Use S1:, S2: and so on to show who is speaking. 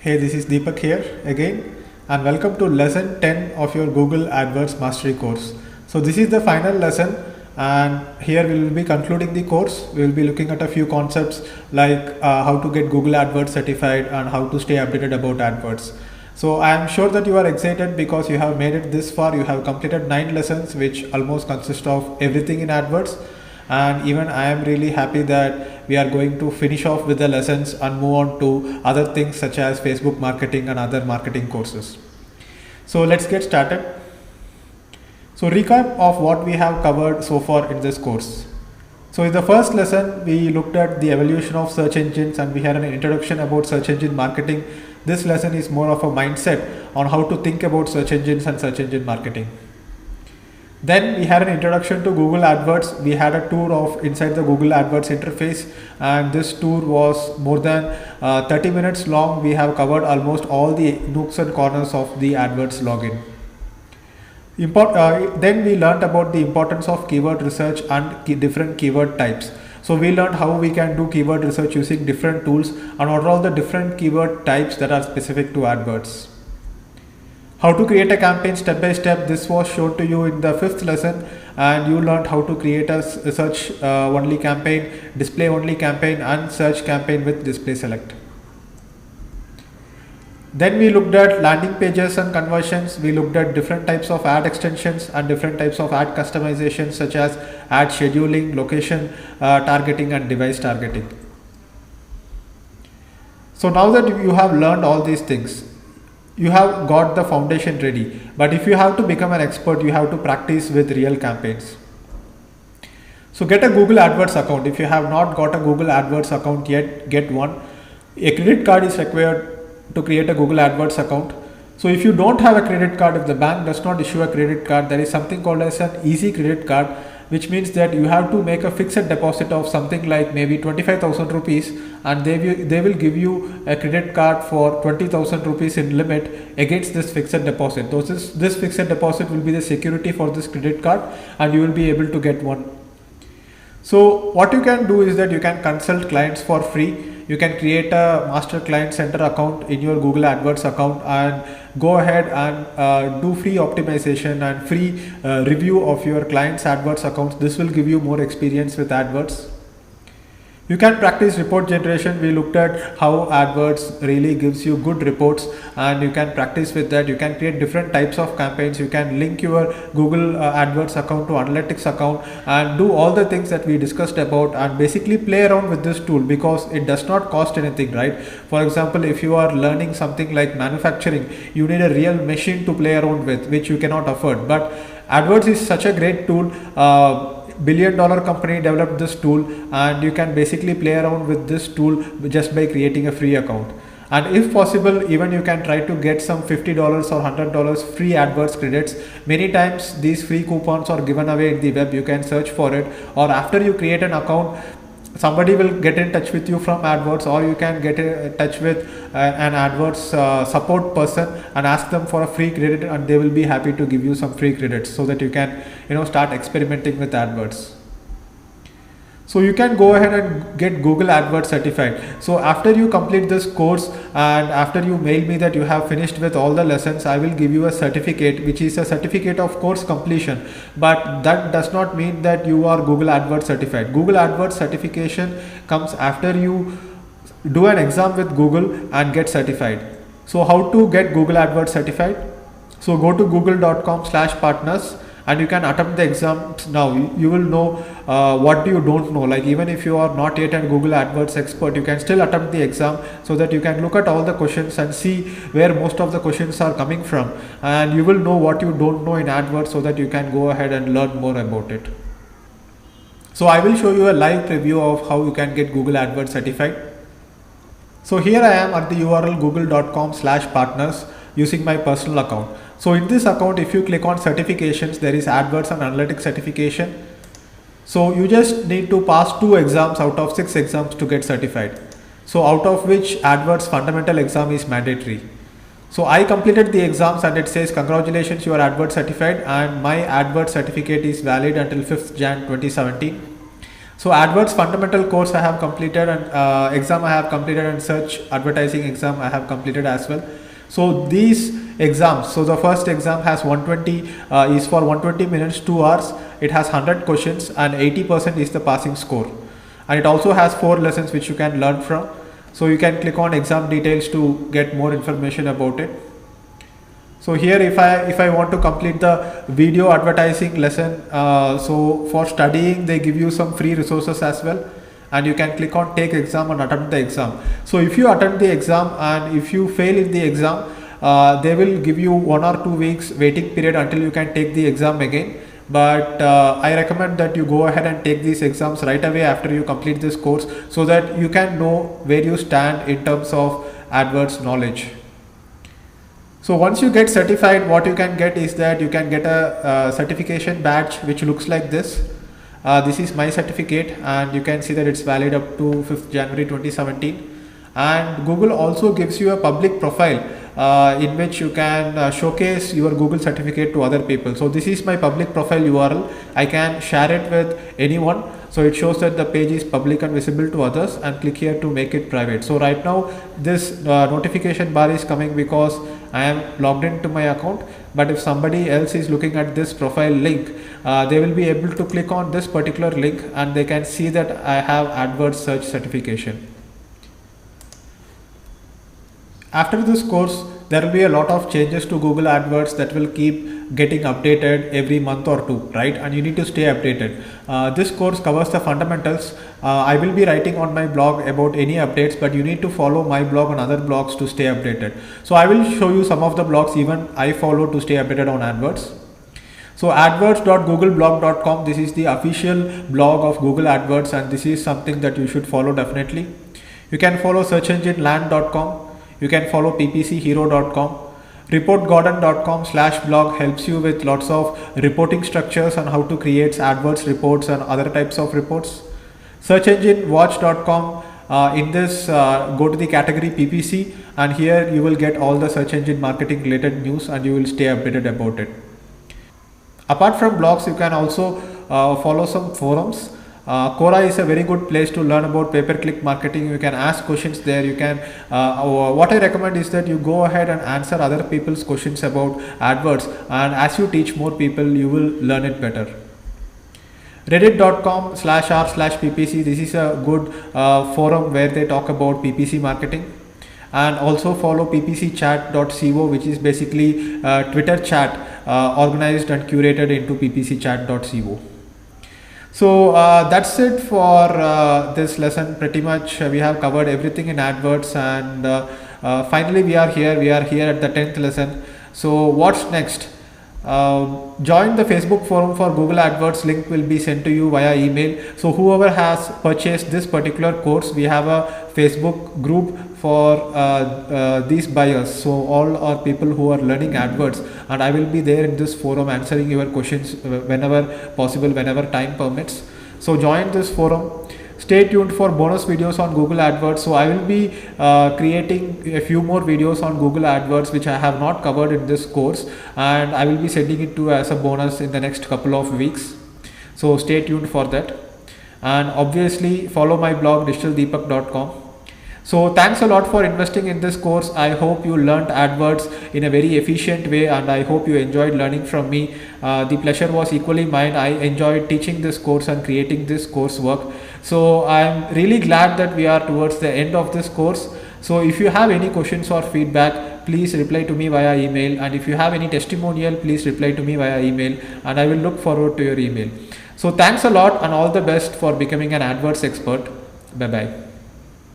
S1: Hey, this is Deepak here again, and welcome to lesson 10 of your Google AdWords Mastery course. So this is the final lesson, and here we will be concluding the course. We will be looking at a few concepts like how to get Google AdWords certified and how to stay updated about AdWords. So I am sure that you are excited because you have made it this far. You have completed 9 lessons, which almost consist of everything in AdWords. And even I am really happy that we are going to finish off with the lessons and move on to other things such as Facebook marketing and other marketing courses. So let's get started. So recap of what we have covered so far in this course. So in the first lesson, we looked at the evolution of search engines and we had an introduction about search engine marketing. This lesson is more of a mindset on how to think about search engines and search engine marketing. Then we had an introduction to Google AdWords. We had a tour of inside the Google AdWords interface, and this tour was more than 30 minutes long. We have covered almost all the nooks and corners of the AdWords login. Then we learned about the importance of keyword research and different keyword types. So we learned how we can do keyword research using different tools and what are all the different keyword types that are specific to AdWords. How to create a campaign step by step. This was shown to you in the 5th lesson, and you learned how to create a search only campaign, display only campaign and search campaign with display select. Then we looked at landing pages and conversions. We looked at different types of ad extensions and different types of ad customizations such as ad scheduling, location targeting and device targeting. So now that you have learned all these things, you have got the foundation ready, but if you have to become an expert, you have to practice with real campaigns. So get a Google AdWords account. If you have not got a Google AdWords account yet, get one. A credit card is required to create a Google AdWords account. So if you don't have a credit card, if the bank does not issue a credit card, there is something called as an easy credit card, which means that you have to make a fixed deposit of something like maybe 25,000 rupees, and they will give you a credit card for 20,000 rupees in limit against this fixed deposit. This fixed deposit will be the security for this credit card, and you will be able to get one. So what you can do is that you can consult clients for free. You can create a master client center account in your Google AdWords account and go ahead and do free optimization and free review of your clients AdWords accounts. This will give you more experience with AdWords. You can practice report generation. We looked at how AdWords really gives you good reports, and you can practice with that. You can create different types of campaigns. You can link your Google AdWords account to analytics account and do all the things that we discussed about, and basically play around with this tool because it does not cost anything, right? For example, if you are learning something like manufacturing, you need a real machine to play around with, which you cannot afford. But AdWords is such a great tool. Billion-dollar company developed this tool, and you can basically play around with this tool just by creating a free account. And if possible, even you can try to get some $50 or $100 free AdWords credits. Many times these free coupons are given away in the web. You can search for it, or after you create an account, somebody will get in touch with you from AdWords, or you can get in touch with an AdWords support person and ask them for a free credit, and they will be happy to give you some free credits so that you can start experimenting with AdWords. So you can go ahead and get Google AdWords certified. So after you complete this course and after you mail me that you have finished with all the lessons, I will give you a certificate, which is a certificate of course completion. But that does not mean that you are Google AdWords certified. Google AdWords certification comes after you do an exam with Google and get certified. So how to get Google AdWords certified? So go to google.com/partners. And you can attempt the exams now. You will know what you don't know. Like even if you are not yet a Google AdWords expert, you can still attempt the exam so that you can look at all the questions and see where most of the questions are coming from. And you will know what you don't know in AdWords so that you can go ahead and learn more about it. So I will show you a live preview of how you can get Google AdWords certified. So here I am at the URL google.com/partners using my personal account. So in this account, if you click on certifications, there is AdWords and Analytics certification. So you just need to pass 2 exams out of 6 exams to get certified. So out of which AdWords fundamental exam is mandatory. So I completed the exams and it says congratulations, you are AdWords certified, and my AdWords certificate is valid until 5th Jan 2017. So AdWords fundamental course I have completed, and exam I have completed, and search advertising exam I have completed as well. So these exams, so the first exam has 120 is for 120 minutes, 2 hours. It has 100 questions and 80% is the passing score. And it also has 4 lessons which you can learn from. So you can click on exam details to get more information about it. So here if I want to complete the video advertising lesson, so for studying they give you some free resources as well, and you can click on take exam and attempt the exam. So if you attempt the exam and if you fail in the exam, they will give you 1 or 2 weeks waiting period until you can take the exam again. But I recommend that you go ahead and take these exams right away after you complete this course, so that you can know where you stand in terms of AdWords knowledge. So once you get certified, what you can get is that you can get a certification badge which looks like this. This is my certificate, and you can see that it's valid up to 5th January 2017. And Google also gives you a public profile in which you can showcase your Google certificate to other people. So this is my public profile URL. I can share it with anyone. So it shows that the page is public and visible to others, and click here to make it private. So right now this notification bar is coming because I am logged into my account. But if somebody else is looking at this profile link, they will be able to click on this particular link and they can see that I have AdWords search certification. After this course, there will be a lot of changes to Google AdWords that will keep getting updated every month or two, right? And you need to stay updated. This course covers the fundamentals. I will be writing on my blog about any updates, but you need to follow my blog and other blogs to stay updated. So I will show you some of the blogs even I follow to stay updated on AdWords. So adwords.googleblog.com, this is the official blog of Google AdWords, and this is something that you should follow definitely. You can follow searchengineland.com. You can follow ppchero.com. Reportgarden.com/blog helps you with lots of reporting structures and how to create AdWords reports and other types of reports. Searchenginewatch.com. In this, go to the category PPC, and here you will get all the search engine marketing related news and you will stay updated about it. Apart from blogs, you can also follow some forums. Quora is a very good place to learn about pay-per-click marketing. You can ask questions there. You can what I recommend is that you go ahead and answer other people's questions about AdWords, and as you teach more people, you will learn it better. Reddit.com/r/ppc, this is a good forum where they talk about PPC marketing. And also follow ppcchat.co, which is basically Twitter chat organized and curated into ppcchat.co. So that's it for this lesson. Pretty much we have covered everything in AdWords, and finally we are here at the 10th lesson. So what's next? Join the Facebook forum for Google AdWords. Link will be sent to you via email. So whoever has purchased this particular course, we have a Facebook group for these buyers. So all are people who are learning AdWords, and I will be there in this forum answering your questions whenever possible, whenever time permits. So join this forum. Stay tuned for bonus videos on Google AdWords. So I will be creating a few more videos on Google AdWords which I have not covered in this course, and I will be sending it to as a bonus in the next couple of weeks. So stay tuned for that, and obviously follow my blog digitaldeepak.com. So thanks a lot for investing in this course. I hope you learned AdWords in a very efficient way, and I hope you enjoyed learning from me. The pleasure was equally mine. I enjoyed teaching this course and creating this coursework. So I'm really glad that we are towards the end of this course. So if you have any questions or feedback, please reply to me via email, and if you have any testimonial, please reply to me via email, and I will look forward to your email. So thanks a lot, and all the best for becoming an AdWords expert. Bye bye.